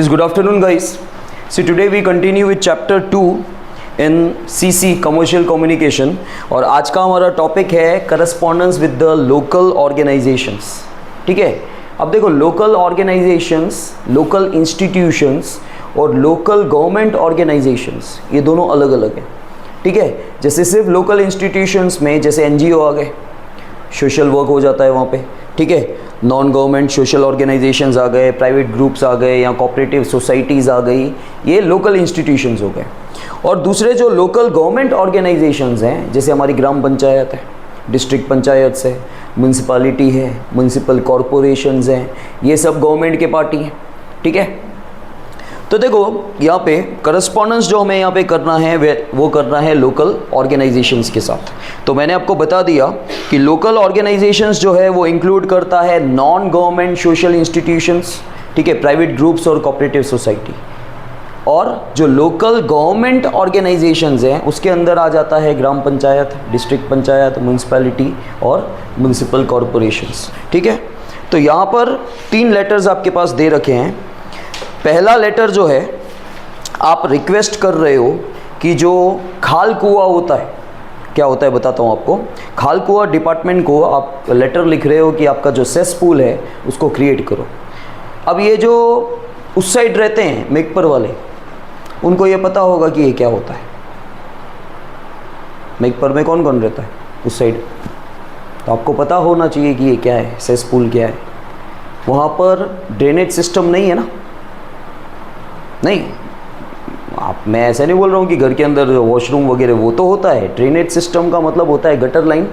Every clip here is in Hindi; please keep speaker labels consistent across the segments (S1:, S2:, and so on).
S1: Yes, good afternoon guys. See, today we continue with chapter 2 in CC Commercial Communication और आज का हमारा टॉपिक है correspondence with the local organisations. ठीक है, अब देखो लोकल ऑर्गेनाइजेशंस, लोकल इंस्टीट्यूशंस और लोकल गवर्नमेंट ऑर्गेनाइजेशंस ये दोनों अलग अलग हैं. ठीक है, जैसे सिर्फ लोकल इंस्टीट्यूशंस में जैसे NGO आ गए, सोशल वर्क हो जाता है वहाँ पे. ठीक है, नॉन गवर्नमेंट सोशल ऑर्गेनाइजेशंस आ गए, प्राइवेट ग्रुप्स आ गए या कोऑपरेटिव सोसाइटीज़ आ गई, ये लोकल इंस्टीट्यूशंस हो गए. और दूसरे जो लोकल गवर्नमेंट ऑर्गेनाइजेशंस हैं जैसे हमारी ग्राम पंचायत है, डिस्ट्रिक्ट पंचायत है, म्यूनसिपालिटी है, म्यूनसिपल कॉरपोरेशंस हैं, ये सब गवर्नमेंट के पार्टी हैं. ठीक है, तो देखो यहाँ पे करस्पॉन्डेंस जो हमें यहाँ पे करना है वो करना है लोकल ऑर्गेनाइजेशंस के साथ. तो मैंने आपको बता दिया कि लोकल ऑर्गेनाइजेशंस जो है वो इंक्लूड करता है नॉन गवर्नमेंट सोशल इंस्टीट्यूशंस, ठीक है, प्राइवेट ग्रुप्स और कोऑपरेटिव सोसाइटी. और जो लोकल गवर्नमेंट ऑर्गेनाइजेशंस हैं उसके अंदर आ जाता है ग्राम पंचायत, डिस्ट्रिक्ट पंचायत, म्यूनसिपैलिटी और म्यूनसिपल कॉरपोरेशंस. ठीक है, तो यहाँ पर 3 लेटर्स आपके पास दे रखे हैं. पहला लेटर जो है आप रिक्वेस्ट कर रहे हो कि जो खाल कुआं होता है, क्या होता है बताता हूँ आपको. खाल कुआं डिपार्टमेंट को आप लेटर लिख रहे हो कि आपका जो सेस पूल है उसको क्रिएट करो. अब ये जो उस साइड रहते हैं मेकपर वाले, उनको ये पता होगा कि ये क्या होता है. मेकपर में कौन कौन रहता है उस साइड, तो आपको पता होना चाहिए कि ये क्या है, सेस पूल क्या है. वहाँ पर ड्रेनेज सिस्टम नहीं है ना, नहीं. मैं ऐसा नहीं बोल रहा हूँ कि घर के अंदर वॉशरूम वगैरह वो तो होता है. ड्रेनेज सिस्टम का मतलब होता है गटर लाइन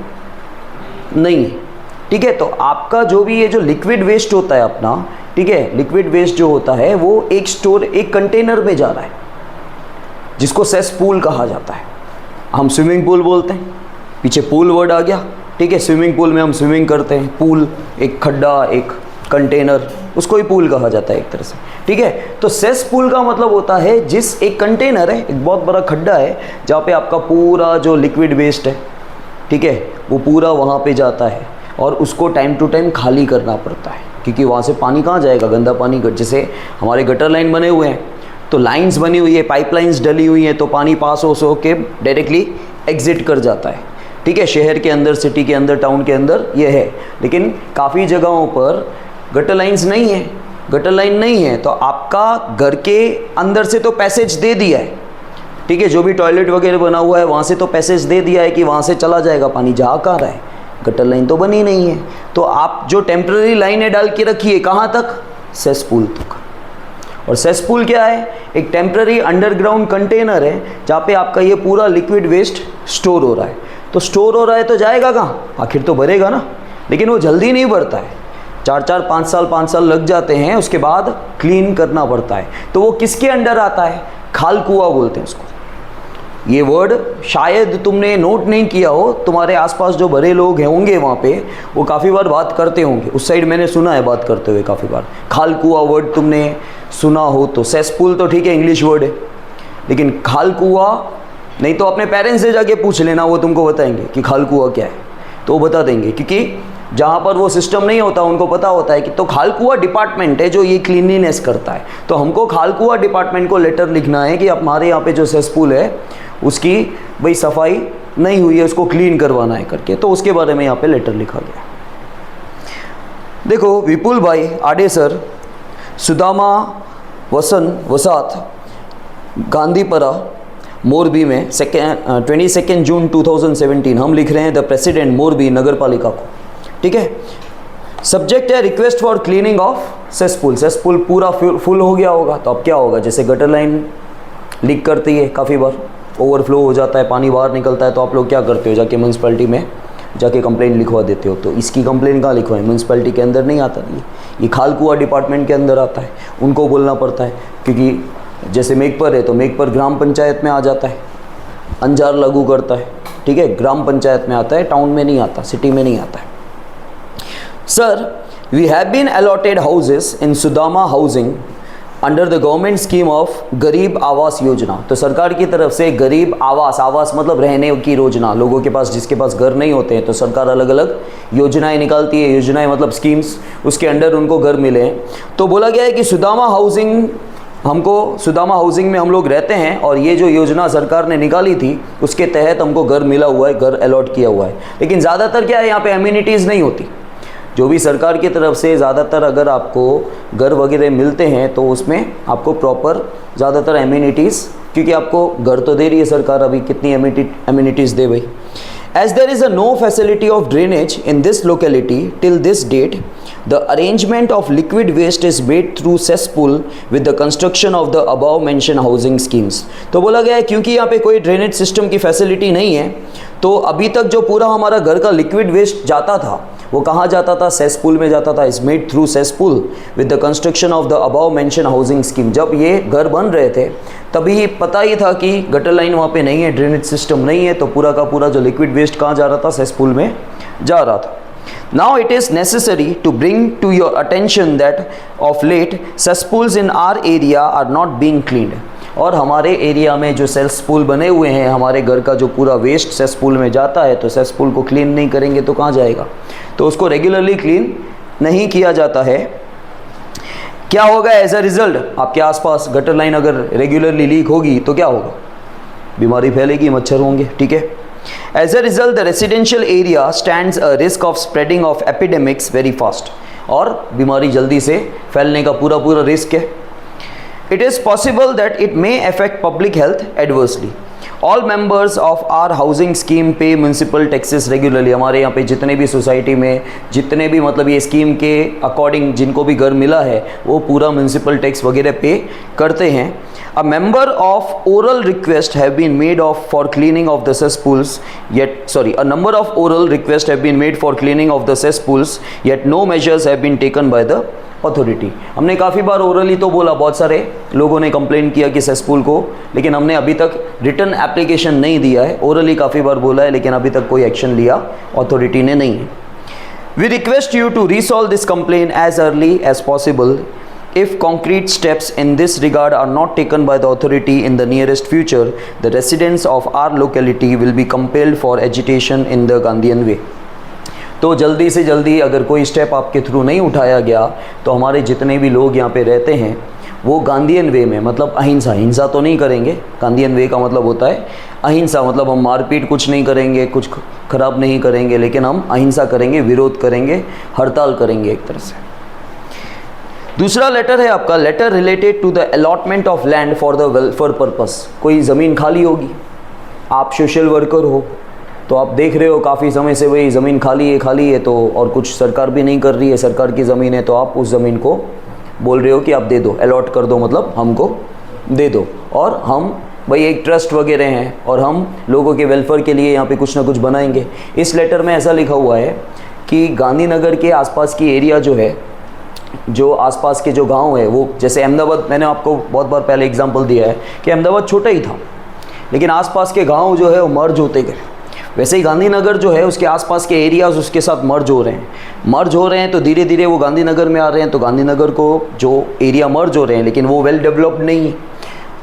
S1: नहीं. ठीक है, तो आपका जो भी ये जो लिक्विड वेस्ट होता है अपना, ठीक है, लिक्विड वेस्ट जो होता है वो एक कंटेनर में जा रहा है जिसको सेस पूल कहा जाता है. हम स्विमिंग पूल बोलते हैं, पीछे पूल वर्ड आ गया. ठीक है, स्विमिंग पूल में हम स्विमिंग करते हैं. पूल एक खड्डा, एक कंटेनर, उसको ही पूल कहा जाता है एक तरह से. ठीक है, तो सेस पूल का मतलब होता है जिस एक कंटेनर है, एक बहुत बड़ा खड्डा है जहाँ पे आपका पूरा जो लिक्विड वेस्ट है, ठीक है, वो पूरा वहाँ पे जाता है और उसको टाइम टू टाइम खाली करना पड़ता है क्योंकि वहाँ से पानी कहाँ जाएगा, गंदा पानी. जैसे हमारे गटर लाइन बने हुए हैं तो लाइन्स बनी हुई है, पाइपलाइंस डली हुई हैं, तो पानी पास हो के डायरेक्टली एग्जिट कर जाता है. ठीक है, शहर के अंदर, सिटी के अंदर, टाउन के अंदर ये है. लेकिन काफ़ी जगहों पर गटर लाइन्स नहीं है, गटर लाइन नहीं है, तो आपका घर के अंदर से तो पैसेज दे दिया है. ठीक है, जो भी टॉयलेट वगैरह बना हुआ है वहाँ से तो पैसेज दे दिया है कि वहाँ से चला जाएगा पानी. जहाँ कहाँ रहा है, गटर लाइन तो बनी नहीं है. तो आप जो टेम्प्रेरी लाइनें डाल के रखिए कहाँ तक, सेस पूल तक. और सेस पूल क्या है, एक टेम्प्रेरी अंडरग्राउंड कंटेनर है जहाँ पे आपका ये पूरा लिक्विड वेस्ट स्टोर हो रहा है. तो स्टोर हो रहा है तो जाएगा कहाँ, आखिर तो भरेगा ना. लेकिन वो जल्दी नहीं भरता है, 5 साल लग जाते हैं, उसके बाद क्लीन करना पड़ता है. तो वो किसके अंडर आता है, खाल कुआं बोलते हैं उसको. ये वर्ड शायद तुमने नोट नहीं किया हो, तुम्हारे आसपास जो बड़े लोग हैं होंगे वहाँ पे, वो काफ़ी बार बात करते होंगे. उस साइड मैंने सुना है बात करते हुए काफ़ी बार. खाल कुआं वर्ड तुमने सुना हो तो. सेस पूल तो ठीक है इंग्लिश वर्ड है, लेकिन खाल कुआं नहीं तो अपने पेरेंट्स से जाके पूछ लेना, वो तुमको बताएंगे कि खाल कुआं क्या है, तो वो बता देंगे. क्योंकि जहाँ पर वो सिस्टम नहीं होता उनको पता होता है कि तो खाल कुआं डिपार्टमेंट है जो ये क्लीनलीनेस करता है. तो हमको खाल कुआं डिपार्टमेंट को लेटर लिखना है कि हमारे यहाँ पे जो सेसपूल है उसकी भाई सफाई नहीं हुई है, उसको क्लीन करवाना है करके. तो उसके बारे में यहाँ पे लेटर लिखा गया. देखो विपुल भाई आडेसर, सुदामा वसात, गांधीपरा, मोरबी में 22 जून 2017 हम लिख रहे हैं द प्रेसिडेंट मोरबी नगर पालिका को. ठीक है, सब्जेक्ट है request for cleaning of cesspool. Cesspool पूरा फुल हो गया होगा तो अब क्या होगा, जैसे गटर लाइन लीक करती है, काफ़ी बार ओवरफ्लो हो जाता है, पानी बाहर निकलता है, तो आप लोग क्या करते हो, जाके म्यूनसिपैलिटी में जाके कंप्लेन लिखवा देते हो. तो इसकी कंप्लेन कहाँ लिखवाएं, म्यूनसिपैलिटी के अंदर नहीं आता, ये खाल कुआं डिपार्टमेंट के अंदर आता है. उनको बोलना पड़ता है क्योंकि जैसे मेकपर है तो मेकपर ग्राम पंचायत में आ जाता है, अंजार लागू करता है. ठीक है, ग्राम पंचायत में आता है, टाउन में नहीं आता, सिटी में नहीं आता है. Sir, we have been allotted houses in Sudama Housing under the government scheme of गरीब आवास योजना. तो सरकार की तरफ से गरीब आवास, आवास मतलब रहने की योजना, लोगों के पास जिसके पास घर नहीं होते हैं तो सरकार अलग अलग योजनाएं निकालती है. योजनाएं मतलब स्कीम्स, उसके अंडर उनको घर मिले हैं. तो बोला गया है कि सुदामा हाउसिंग हमको सुदामा हाउसिंग में हम लोग रहते हैं और ये जो योजना सरकार ने निकाली थी उसके तहत हमको घर मिला हुआ है, घर अलॉट किया हुआ है। लेकिन ज़्यादातर क्या है, यहाँ पे एम्यूनिटीज़ नहीं होती। जो भी सरकार की तरफ से ज़्यादातर अगर आपको घर वगैरह मिलते हैं तो उसमें आपको प्रॉपर ज़्यादातर एम्यूनिटीज़, क्योंकि आपको घर तो दे रही है सरकार, अभी कितनी एम्यूनिटीज़ दे भाई। As there is a no facility of drainage in this locality till this date, the arrangement of liquid waste is made through cesspool with the construction of the above mentioned housing schemes। तो बोला गया है क्योंकि यहाँ पे कोई ड्रेनेज सिस्टम की फैसिलिटी नहीं है, तो अभी तक जो पूरा हमारा घर का लिक्विड वेस्ट जाता था वो कहाँ जाता था, सेसपूल में जाता था। Is made through cesspool with the construction of the above mention housing scheme. जब ये घर बन रहे थे तभी पता ही था कि गटर लाइन वहाँ पे नहीं है, ड्रेनेज सिस्टम नहीं है, तो पूरा का पूरा जो लिक्विड वेस्ट कहाँ जा रहा था, सेसपूल में जा रहा था। Now it is necessary to bring to your attention that of late cesspools in our area are not being cleaned। और हमारे एरिया में जो सेसपूल बने हुए हैं, हमारे घर का जो पूरा वेस्ट सेसपूल में जाता है, तो सेसपूल को क्लीन नहीं करेंगे तो कहाँ जाएगा, तो उसको रेगुलरली क्लीन नहीं किया जाता है। क्या होगा एज अ रिजल्ट, आपके आसपास गटर लाइन अगर रेगुलरली लीक होगी तो क्या होगा, बीमारी फैलेगी, मच्छर होंगे, ठीक है। As a result, the residential area stands a risk of spreading of epidemics very fast। और बीमारी जल्दी से फैलने का पूरा रिस्क है। It is possible that it may affect public health adversely। All members of our housing scheme pay municipal taxes regularly। हमारे यहाँ पे जितने भी सोसाइटी में जितने भी मतलब ये स्कीम के अकॉर्डिंग जिनको भी घर मिला है वो पूरा म्यूनसिपल टैक्स वगैरह पे करते हैं। A member of oral request have been made for cleaning of the cesspools, a number of oral requests have been made for cleaning of the cesspools, yet no measures have been taken by the authority। हमने काफ़ी बार ओरली तो बोला, बहुत सारे लोगों ने कंप्लेन किया कि सेसपूल को, लेकिन हमने अभी तक रिटर्न एप्लीकेशन नहीं दिया है। ओरली काफ़ी बार बोला है लेकिन अभी तक कोई एक्शन लिया अथॉरिटी ने नहीं है। We request you to resolve this complain as early as possible. If concrete steps in this regard are not taken by the authority in the nearest future, the residents of our locality will be compelled for agitation in the Gandhian way। तो जल्दी से जल्दी अगर कोई स्टेप आपके थ्रू नहीं उठाया गया तो हमारे जितने भी लोग यहाँ पे रहते हैं वो गांधीयन वे में, मतलब अहिंसा, हिंसा तो नहीं करेंगे। गांधीयन वे का मतलब होता है अहिंसा, मतलब हम मारपीट कुछ नहीं करेंगे, कुछ खराब नहीं करेंगे, लेकिन हम अहिंसा करेंगे, विरोध करेंगे, हड़ताल करेंगे एक तरह से। दूसरा लेटर है आपका, letter related to the allotment of land for the welfare purpose. कोई ज़मीन खाली होगी, आप सोशल वर्कर हो तो आप देख रहे हो काफ़ी समय से वही ज़मीन खाली है तो, और कुछ सरकार भी नहीं कर रही है, सरकार की ज़मीन है, तो आप उस ज़मीन को बोल रहे हो कि आप दे दो, अलॉट कर दो, मतलब हमको दे दो, और हम भाई एक ट्रस्ट वगैरह हैं और हम लोगों के वेलफेयर के लिए यहाँ पे कुछ ना कुछ बनाएंगे। इस लेटर में ऐसा लिखा हुआ है कि गांधीनगर के आसपास की एरिया जो है, जो आसपास के जो गांव है, वो जैसे अहमदाबाद, मैंने आपको बहुत बार पहले एग्जांपल दिया है कि अहमदाबाद छोटा ही था लेकिन आसपास के गांव जो है वो मर्ज होते गए। वैसे ही गांधीनगर जो है उसके आसपास के एरियाज़ उसके साथ मर्ज हो रहे हैं, तो धीरे धीरे वो गांधीनगर में आ रहे हैं। तो गांधीनगर को जो एरिया मर्ज हो रहे हैं लेकिन वो वेल डेवलप्ड नहीं है,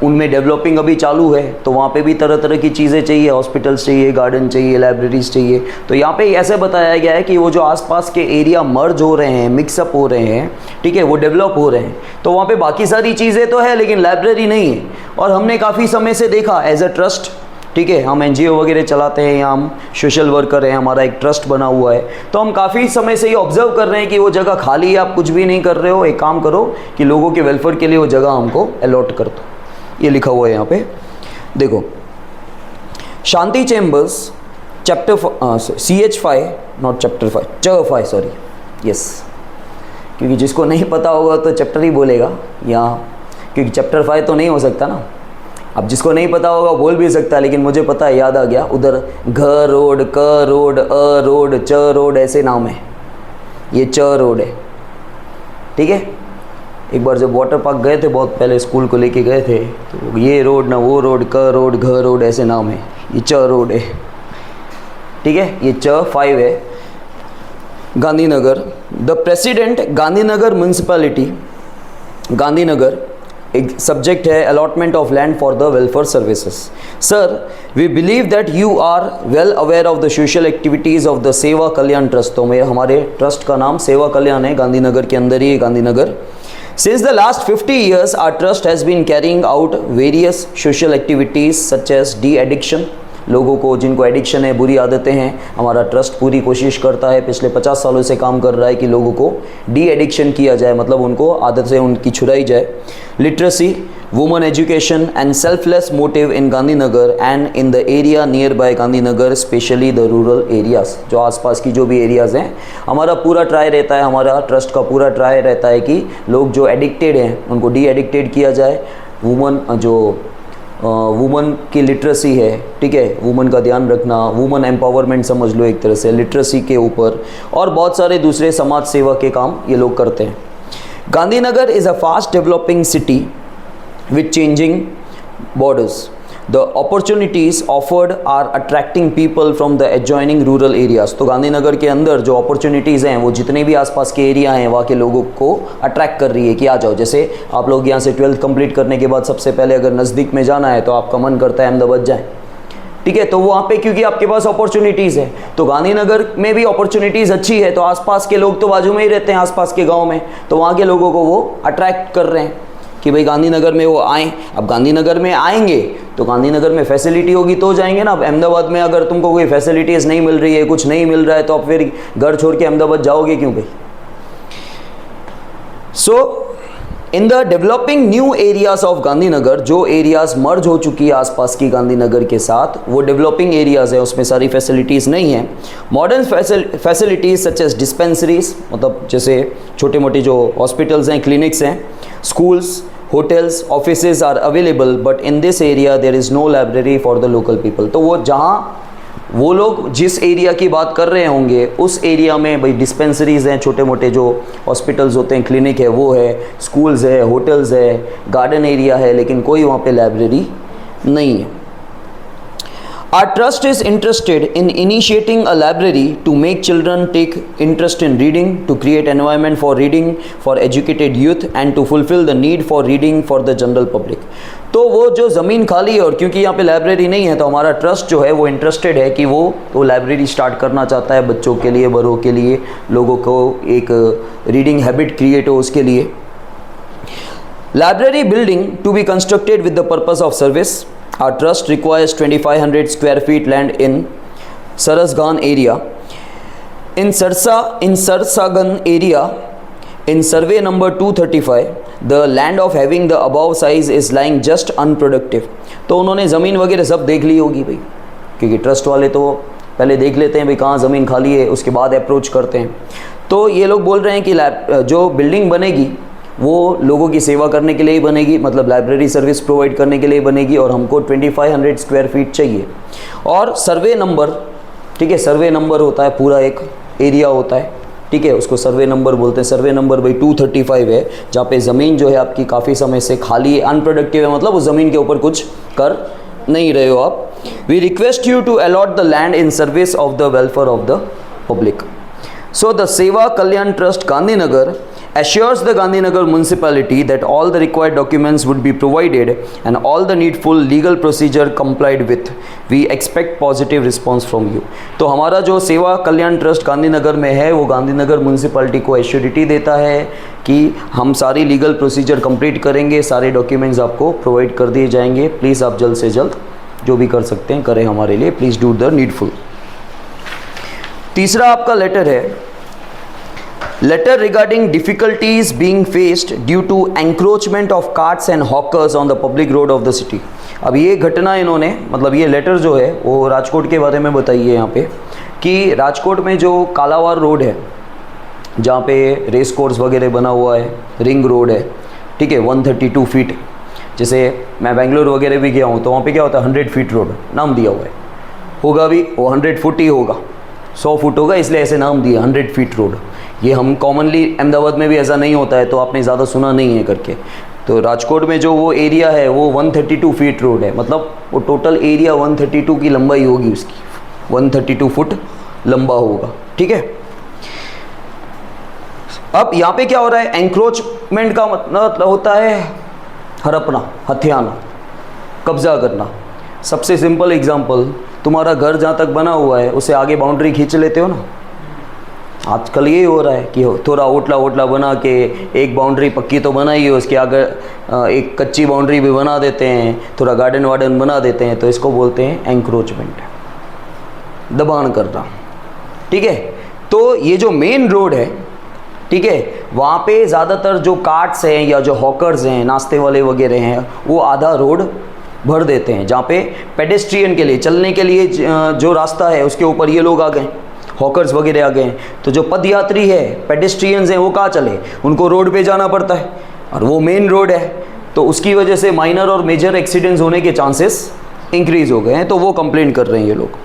S1: उनमें डेवलपिंग अभी चालू है, तो वहाँ पे भी तरह तरह की चीज़ें चाहिए, हॉस्पिटल्स चाहिए, गार्डन चाहिए, लाइब्रेरीज चाहिए। तो यहाँ पे ऐसे बताया गया है कि वो जो आसपास के एरिया मर्ज हो रहे हैं, मिक्सअप हो रहे हैं, ठीक है, वो डेवलप हो रहे हैं, तो वहाँ पे बाकी सारी चीज़ें तो है लेकिन लाइब्रेरी नहीं है। और हमने काफ़ी समय से देखा एज अ ट्रस्ट, ठीक है, हम एनजीओ वगैरह चलाते हैं या हम सोशल वर्कर हैं, हमारा एक ट्रस्ट बना हुआ है, तो हम काफ़ी समय से ये ऑब्जर्व कर रहे हैं कि वो जगह खाली है, आप कुछ भी नहीं कर रहे हो, एक काम करो कि लोगों के वेलफेयर के लिए वो जगह हमको अलॉट कर दो। ये लिखा हुआ है यहाँ पे, देखो, Shanti chambers chapter CH5 not chapter 5, च5 सॉरी, यस, क्योंकि जिसको नहीं पता होगा तो चैप्टर ही बोलेगा यहाँ, क्योंकि चैप्टर 5 तो नहीं हो सकता ना। अब जिसको नहीं पता होगा बोल भी सकता है, लेकिन मुझे पता है, याद आ गया, उधर घ रोड, क रोड, अ रोड, च रोड ऐसे नाम है, ये च रोड है, ठीक है। एक बार जब वाटर पार्क गए थे बहुत पहले, स्कूल को लेके गए थे, तो ये रोड ना वो रोड, क रोड, घ रोड ऐसे नाम है, ये च रोड है, ठीक है, ये च5 है। Gandhinagar, the president Gandhinagar municipality, Gandhinagar, एक सब्जेक्ट है allotment of land for the welfare services. Sir, we believe that you are well aware of the social activities of the Seva Kalyan trust. तो हमारे ट्रस्ट का नाम सेवा कल्याण है, गांधीनगर के अंदर ही है Gandhinagar. Since the last 50 years, our trust has been carrying out various social activities such as de-addiction. लोगों को जिनको एडिक्शन है, बुरी आदतें हैं, हमारा ट्रस्ट पूरी कोशिश करता है, पिछले 50 सालों से काम कर रहा है कि लोगों को डी एडिक्शन किया जाए, मतलब उनको आदत से उनकी छुड़ाई जाए. Literacy, woman education and selfless motive in Gandhinagar and in the area near by Gandhinagar, specially the rural areas. जो आसपास की जो भी एरियाज़ हैं, हमारा पूरा ट्राई रहता है, हमारा ट्रस्ट का पूरा ट्राई रहता है कि लोग जो एडिक्टेड हैं उनको डी एडिक्टेड किया जाए. वुमन की लिटरेसी है, ठीक है, वुमन का ध्यान रखना, वुमन एम्पावरमेंट समझ लो एक तरह से, लिटरेसी के ऊपर, और बहुत सारे दूसरे समाज सेवा के काम ये लोग करते हैं. Gandhinagar is a fast developing city with changing borders. The opportunities offered are attracting people from the adjoining rural areas. तो गांधीनगर के अंदर जो अपॉर्चुनिटीज़ हैं वो जितने भी आसपास के एरिया हैं वहाँ के लोगों को अट्रैक्ट कर रही है कि आ जाओ. जैसे आप लोग यहाँ से 12th कंप्लीट करने के बाद सबसे पहले अगर नज़दीक में जाना है तो आपका मन करता है अहमदाबाद जाएँ, ठीक है, तो वहाँ पे क्योंकि आपके पास अपॉर्चुनिटीज़ है, तो गांधीनगर में भी अपॉर्चुनिटीज़ अच्छी है, तो आसपास के लोग तो बाजू में ही रहते हैं आसपास के गाँव में, तो वहाँ के लोगों को वो अट्रैक्ट कर रहे हैं कि भाई गांधीनगर में वो आएँ. अब गांधीनगर में आएंगे तो गांधीनगर में फैसिलिटी होगी तो जाएंगे ना. अब अहमदाबाद में अगर तुमको कोई फैसिलिटीज़ नहीं मिल रही है, कुछ नहीं मिल रहा है, तो आप फिर घर छोड़ के अहमदाबाद जाओगे क्यों भाई. So in the developing new areas of Gandhinagar, जो एरियाज़ मर्ज हो चुकी है आसपास की गांधीनगर के साथ, वो डेवलपिंग एरियाज़ है, उसमें सारी फैसिलिटीज़ नहीं हैं. Modern facilities such as dispensaries, मतलब जैसे छोटे मोटे जो हॉस्पिटल्स हैं, क्लिनिक्स हैं, schools, hotels, offices are available, but in this area there is no library for the local people. तो वो जहाँ वो लोग जिस एरिया की बात कर रहे होंगे उस एरिया में भाई डिस्पेंसरीज़ हैं, छोटे मोटे जो हॉस्पिटल्स होते हैं, क्लिनिक है वो है, स्कूल्स है, होटल्स है, गार्डन एरिया है, लेकिन कोई वहाँ पे लाइब्रेरी नहीं है. Our trust is interested in initiating a library to make children take interest in reading, to create environment for reading for educated youth and to fulfill the need for reading for the general public. तो वो जो ज़मीन खाली है और क्योंकि यहाँ पे लाइब्रेरी नहीं है, तो हमारा ट्रस्ट जो है वो इंटरेस्टेड है कि वो लाइब्रेरी स्टार्ट करना चाहता है बच्चों के लिए, बड़ों के लिए, लोगों को एक रीडिंग हैबिट क्रिएट हो उसके लिए. Library building to be constructed with the purpose of service. Our trust requires 2500 square feet land in Sarasgan area. In Sarsagan area, in survey number 235, the land of having the above size is lying just unproductive. तो उन्होंने ज़मीन वगैरह सब देख ली होगी भाई, क्योंकि ट्रस्ट वाले तो पहले देख लेते हैं भाई कहाँ ज़मीन खाली है, उसके बाद अप्रोच करते हैं. तो ये लोग बोल रहे हैं कि जो बिल्डिंग बनेगी वो लोगों की सेवा करने के लिए ही बनेगी, मतलब लाइब्रेरी सर्विस प्रोवाइड करने के लिए बनेगी, और हमको 2500 स्क्वायर फीट चाहिए. और सर्वे नंबर, ठीक है, सर्वे नंबर होता है, पूरा एक एरिया होता है, ठीक है, उसको सर्वे नंबर बोलते हैं. सर्वे नंबर भाई 235 है, जहाँ पे ज़मीन जो है आपकी काफ़ी समय से खाली है, अनप्रोडक्टिव है, मतलब उस ज़मीन के ऊपर कुछ कर नहीं रहे हो आप. We request you to allot the land in service of the welfare of the public. So the Seva Kalyan trust Gandhinagar assures the Gandhinagar municipality that all the required documents would be provided and all the needful legal procedure complied with. We expect positive response from you. तो हमारा जो सेवा कल्याण ट्रस्ट गांधीनगर में है वो गांधीनगर म्यूनसिपैलिटी को एश्योरिटी देता है कि हम सारी लीगल प्रोसीजर कंप्लीट करेंगे, सारे डॉक्यूमेंट्स आपको प्रोवाइड कर दिए जाएंगे. प्लीज़ आप जल्द से जल्द जो भी कर सकते हैं करें हमारे लिए, प्लीज़ डू द नीडफुल. तीसरा आपका लेटर है, letter regarding difficulties being faced due to encroachment of carts and hawkers on the public road of the city. अब ये घटना इन्होंने, मतलब ये लेटर जो है वो राजकोट के बारे में बताइए यहाँ पे कि राजकोट में जो कालावार रोड है जहाँ पे रेस कोर्स वगैरह बना हुआ है, रिंग रोड है, ठीक है, 132 फीट. जैसे मैं बेंगलोर वगैरह भी गया हूँ तो वहाँ पे क्या होता है 100 फीट रोड नाम दिया हुआ है, होगा भी वो 100 फुट ही होगा, 100 फुट होगा, इसलिए ऐसे नाम दिया 100 फीट रोड. ये हम कॉमनली अहमदाबाद में भी ऐसा नहीं होता है, तो आपने ज़्यादा सुना नहीं है करके. तो राजकोट में जो वो एरिया है वो 132 फीट रोड है, मतलब वो टोटल एरिया 132 की लंबाई होगी उसकी, 132 फुट लंबा होगा, ठीक है. अब यहाँ पे क्या हो रहा है, एंक्रोचमेंट का मतलब होता है हड़पना, हथियाना, कब्जा करना. सबसे सिंपल एग्जांपल, तुम्हारा घर जहाँ तक बना हुआ है उससे आगे बाउंड्री खींच लेते हो ना, आजकल ये हो रहा है कि थोड़ा ओटला ओटला बना के एक बाउंड्री पक्की तो बनाई है, उसके आगे एक कच्ची बाउंड्री भी बना देते हैं, थोड़ा गार्डन वार्डन बना देते हैं, तो इसको बोलते हैं एंक्रोचमेंट, दबान करना। ठीक है, तो ये जो मेन रोड है, ठीक है, वहाँ पे ज़्यादातर जो कार्ट्स हैं या जो हॉकर्स हैं, नाश्ते वाले वगैरह हैं, वो आधा रोड भर देते हैं। जहाँ पे पेडेस्ट्रियन के लिए, चलने के लिए जो रास्ता है उसके ऊपर ये लोग आ गए, हॉकर्स वगैरह आ गए। तो जो पदयात्री है, पेडेस्ट्रियंस हैं, वो कहाँ चले, उनको रोड पे जाना पड़ता है, और वो मेन रोड है, तो उसकी वजह से माइनर और मेजर एक्सीडेंट्स होने के चांसेस इंक्रीज हो गए हैं। तो वो कंप्लेन कर रहे हैं ये लोग।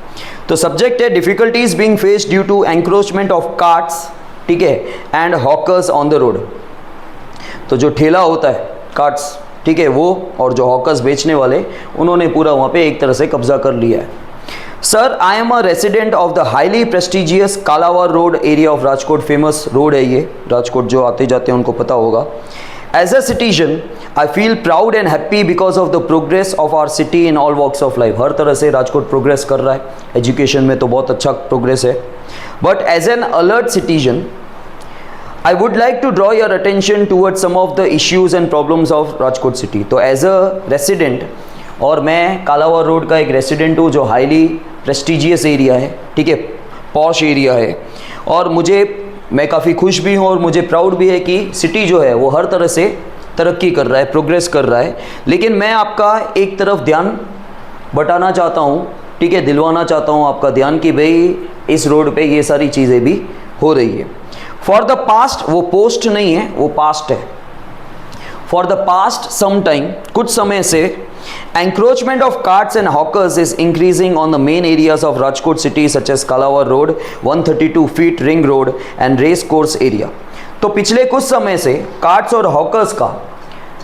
S1: तो सब्जेक्ट है difficulties being faced due to encroachment of carts, ठीक है, and hawkers on the road. तो जो ठेला होता है, कार्ट्स, ठीक है, वो और जो हॉकर्स बेचने वाले, उन्होंने पूरा वहाँ पे एक तरह से कब्जा कर लिया है। Sir, I am a resident of the highly prestigious Kalawar road area of Rajkot. Famous road है ये, राजकोट जो आते जाते हैं उनको पता होगा। As a citizen I feel proud and happy because of the progress of our city in all walks of life. हर तरह से राजकोट प्रोग्रेस कर रहा है, एजुकेशन में तो बहुत अच्छा प्रोग्रेस है। But as an alert citizen I would like to draw your attention towards some of the issues and problems of Rajkot city. तो एज अ रेसिडेंट, और मैं कालावर रोड का एक रेसिडेंट हूँ जो हाईली प्रेस्टिजियस एरिया है, ठीक है, पॉश एरिया है, और मैं काफ़ी खुश भी हूँ और मुझे प्राउड भी है कि सिटी जो है वो हर तरह से तरक्की कर रहा है, प्रोग्रेस कर रहा है। लेकिन मैं आपका एक तरफ ध्यान बटाना चाहता हूँ, ठीक है, दिलवाना चाहता हूँ आपका ध्यान कि भाई इस रोड पे ये सारी चीज़ें भी हो रही है। फॉर द पास्ट, वो पोस्ट नहीं है, वो पास्ट है। For the past some time, कुछ समय से, encroachment of carts and hawkers is increasing on the main areas of Rajkot city such as Kalawar Road, 132 feet Ring Road and Race Course area। तो पिछले कुछ समय से कार्ट्स और हॉकर्स का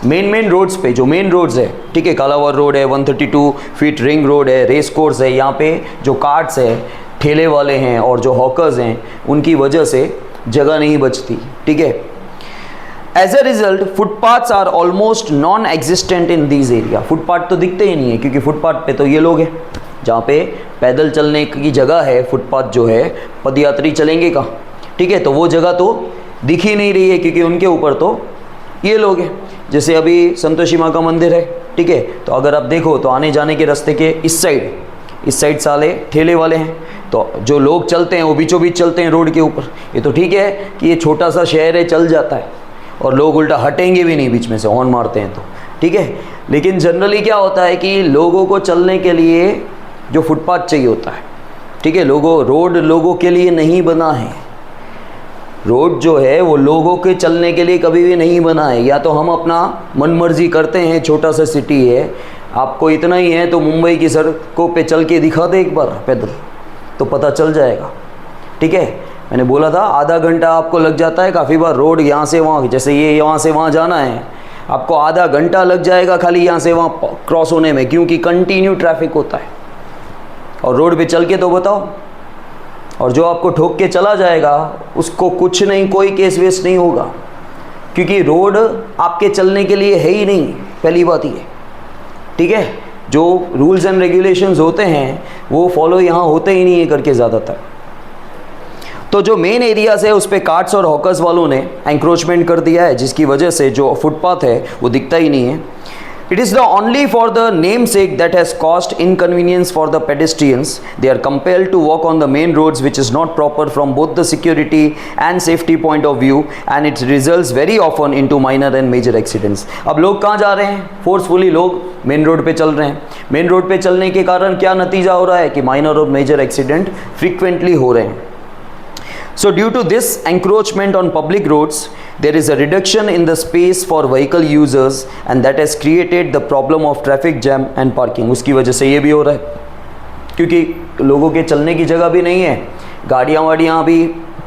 S1: मेन रोड्स पे, जो मेन रोड्स है, ठीक है, कालावर रोड है, 132 फीट रिंग रोड है, रेस कोर्स है, यहाँ पे जो कार्ट्स है, ठेले वाले हैं और जो हॉकर्स हैं, उनकी वजह से जगह नहीं बचती, ठीक है। As a result footpaths are almost non existent in these area. Footpath तो दिखते ही नहीं है, क्योंकि फुटपाथ पे तो ये लोग हैं, जहाँ पे पैदल चलने की जगह है, फुटपाथ जो है, पदयात्री चलेंगे कहाँ, ठीक है, तो वो जगह तो दिख ही नहीं रही है, क्योंकि उनके ऊपर तो ये लोग हैं। जैसे अभी संतोषी माँ का मंदिर है, ठीक है, तो अगर आप देखो तो आने जाने के रास्ते के इस साइड साले ठेले वाले हैं, तो जो लोग चलते हैं वो बीचों बीच चलते हैं रोड के ऊपर। ये तो ठीक है कि ये छोटा सा शहर है, चल जाता है, और लोग उल्टा हटेंगे भी नहीं बीच में से, हॉर्न मारते हैं तो, ठीक है। लेकिन जनरली क्या होता है कि लोगों को चलने के लिए जो फुटपाथ चाहिए होता है, ठीक है, रोड लोगों के लिए नहीं बना है। रोड जो है वो लोगों के चलने के लिए कभी भी नहीं बना है। या तो हम अपना मनमर्जी करते हैं, छोटा सा सिटी है, आपको इतना ही है तो मुंबई की सड़कों पे चल के दिखा दे एक बार पैदल, तो पता चल जाएगा, ठीक है। मैंने बोला था आधा घंटा आपको लग जाता है काफ़ी बार रोड यहाँ से वहाँ, जैसे ये यहाँ से वहाँ जाना है, आपको आधा घंटा लग जाएगा खाली यहाँ से वहाँ क्रॉस होने में, क्योंकि कंटिन्यू ट्रैफिक होता है। और रोड पे चल के तो बताओ, और जो आपको ठोक के चला जाएगा उसको कुछ नहीं, कोई केस वेस नहीं होगा, क्योंकि रोड आपके चलने के लिए है ही नहीं, पहली बात ये, ठीक है। जो रूल्स एंड रेगुलेशंस होते हैं वो फॉलो यहाँ होते ही नहीं है करके ज़्यादातर। तो जो मेन एरियाज है उस पर कार्ट्स और हॉकर्स वालों ने एंक्रोचमेंट कर दिया है, जिसकी वजह से जो फुटपाथ है वो दिखता ही नहीं है। It is the only for the namesake that has cost inconvenience for the pedestrians. They are compelled to walk on the main roads which is not proper from both the security and safety point of view, and it results very often into minor and major accidents. अब लोग कहाँ जा रहे हैं, फोर्सफुली लोग मेन रोड पे चल रहे हैं। मेन रोड पे चलने के कारण क्या नतीजा हो रहा है कि माइनर और मेजर एक्सीडेंट फ्रीक्वेंटली हो रहे हैं। So due to this encroachment on public roads, there is a reduction in the space for vehicle users and that has created the problem of traffic jam and parking। उसकी वजह से ये भी हो रहा है, क्योंकि लोगों के चलने की जगह भी नहीं है, गाड़ियाँ वाड़ियाँ भी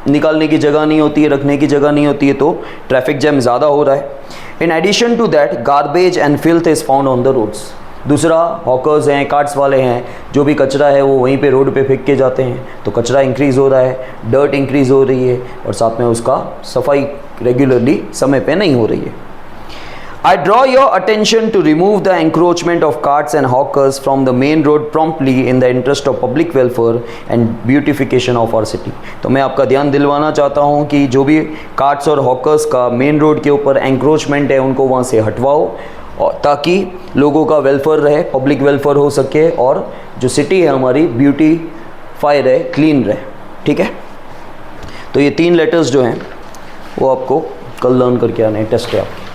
S1: निकालने की जगह नहीं होती है, रखने की जगह नहीं होती है, तो ट्रैफिक जैम ज़्यादा हो रहा है। In addition to that, garbage and filth is found on the roads। दूसरा, हॉकर्स हैं, कार्ट्स वाले हैं, जो भी कचरा है वो वहीं पे रोड पे फेंक के जाते हैं, तो कचरा इंक्रीज़ हो रहा है, डर्ट इंक्रीज़ हो रही है, और साथ में उसका सफाई रेगुलरली समय पे नहीं हो रही है। I draw your attention to remove the encroachment of carts and hawkers from the main road promptly in the interest of public welfare and beautification of our city. तो मैं आपका ध्यान दिलवाना चाहता हूँ कि जो भी कार्ट्स और हॉकर्स का मेन रोड के ऊपर एंक्रोचमेंट है उनको वहाँ से हटवाओ, और ताकि लोगों का वेलफेयर रहे, पब्लिक वेलफेयर हो सके और जो सिटी है हमारी ब्यूटीफाई रहे, क्लीन रहे। ठीक है, तो ये 3 लेटर्स जो हैं वो आपको कल लर्न करके आने, टेस्ट है आपके।